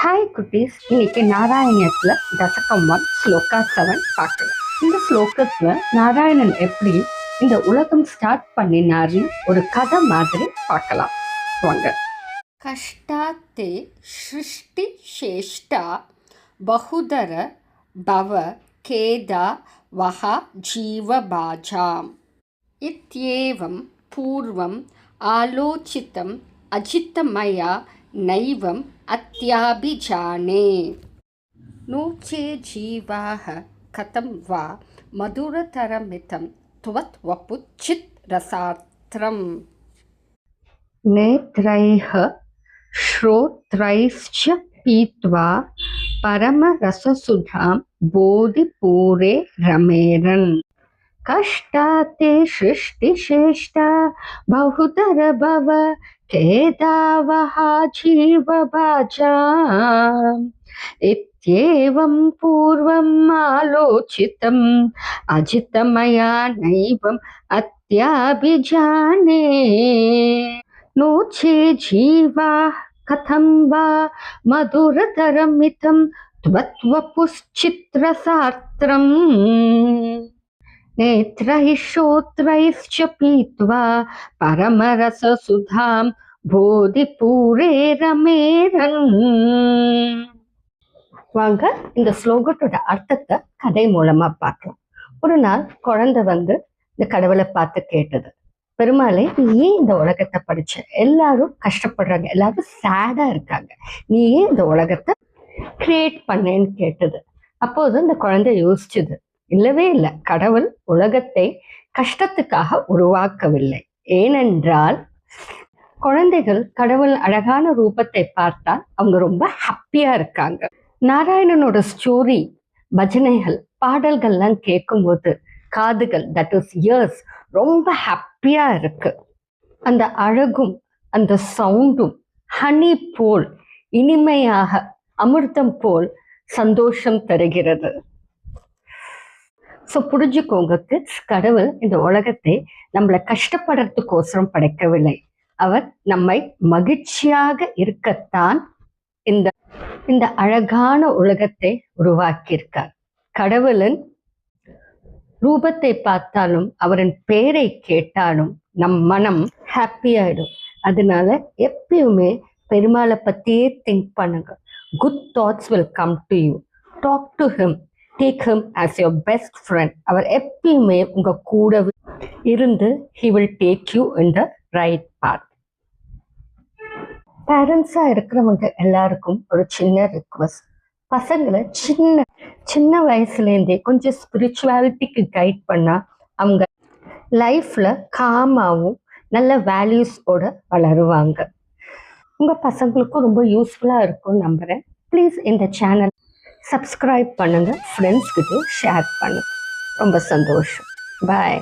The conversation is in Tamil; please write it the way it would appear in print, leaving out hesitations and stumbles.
ஹாய் குட்டீஸ், இன்னைக்கு நாராயணியத்தில் தசகம் 1 ஸ்லோகா 7 பார்க்கலாம். இந்த ஸ்லோகத்தில் நாராயணன் எப்படி இந்த உலகம் ஸ்டார்ட் பண்ணினார்னு ஒரு கதை மாதிரி பார்க்கலாம் வாங்க. கஷ்டாத்தே சிருஷ்டி சேஷ்டா பகுதர பவ கேதா வஹா ஜீவபாஜாம் இத்யேவம் பூர்வம் ஆலோசிதம் அஜித்தமயா நைவம் அத்யாபிஜானே நூச்சே ஜீவாஹ கதம் வா மதுரதரமிதம் துவத் வபுச்சித் ரசாத்ரம் நேத்ரைஹ ஸ்ரோத்ரைஸ்ச பீத்வா பரமரசசுதாம் போதிபூரே ரமேரன் கஷ்டாத்தே சிருஷ்டிசேஷ்டா பகுதர பவ கேதாவஹா ஜீவபாஜாம் இத்யேவம் பூர்வம் ஆலோசிதம் அஜிதமயா நைவம் அத்யாபிஜானே நோச்சே ஜீவா கதம் வா மதுரதரமிதம் त्वत्वपुश्चित्रसात्रम् नेत्रैः श्रोत्रैश्च पीत्वा परमरससुधां போதிபூரே ரமேரன். வாங்க இந்த ஸ்லோகத்தோட அர்த்தத்தை கதை மூலமா பார்க்கலாம். ஒரு நாள் குழந்தை இந்த கடவுளை பார்த்து கேட்டது, பெருமாளே நீ ஏன் இந்த உலகத்தை படிச்ச? எல்லாரும் கஷ்டப்படுறாங்க, எல்லாரும் சேடா இருக்காங்க, நீ ஏன் இந்த உலகத்தை கிரியேட் பண்ணேன்னு கேட்டது. அப்போது இந்த குழந்தை யோசிச்சுது, இல்லவே இல்லை, கடவுள் உலகத்தை கஷ்டத்துக்காக உருவாக்கவில்லை. ஏனென்றால் குழந்தைகள் கடவுள் அழகான ரூபத்தை பார்த்தால் அவங்க ரொம்ப ஹாப்பியா இருக்காங்க. நாராயணனோட ஸ்டோரி, பஜனைகள், பாடல்கள்லாம் கேட்கும்போது காதுகள், தட் இஸ் இயர்ஸ், ரொம்ப ஹாப்பியா இருக்கு. அந்த அழகும் அந்த சவுண்டும் ஹனி போல் இனிமையாக, அமிர்தம் போல் சந்தோஷம் தருகிறது. ஸோ புரிஞ்சுக்கோங்க கிட்ஸ், கடவுள் இந்த உலகத்தை நம்மளை கஷ்டப்படுறதுக்கோசரம் படைக்கவில்லை. அவர் நம்மை மகிழ்ச்சியாக இருக்கத்தான் இந்த அழகான உலகத்தை உருவாக்கியிருக்கார். கடவுளின் ரூபத்தை பார்த்தாலும் அவரின் பெயரை கேட்டாலும் நம் மனம் ஹாப்பி ஆயிடும். அதனால எப்பயுமே பெருமாளை பத்தியே திங்க் பண்ணுங்க. Good thoughts will come to you. Talk to him. Take him as your best friend. அவர் எப்பயுமே உங்க கூட இருந்து he will take you in the right path. பேரண்ட்ஸா இருக்கிறவங்க எல்லாருக்கும் ஒரு சின்ன ரிக்வெஸ்ட், பசங்களை சின்ன வயசுலேருந்தே கொஞ்சம் ஸ்பிரிச்சுவாலிட்டிக்கு கைட் பண்ணா அவங்க லைஃப்ல காமாவும் நல்ல வேல்யூஸோட வளருவாங்க. உங்கள் பசங்களுக்கும் ரொம்ப யூஸ்ஃபுல்லாக இருக்கும்னு நம்புகிறேன். ப்ளீஸ் இந்த சேனல் சப்ஸ்கிரைப் பண்ணுங்கள், ஃப்ரெண்ட்ஸ்கிட்ட ஷேர் பண்ணுங்கள். ரொம்ப சந்தோஷம். பாய்.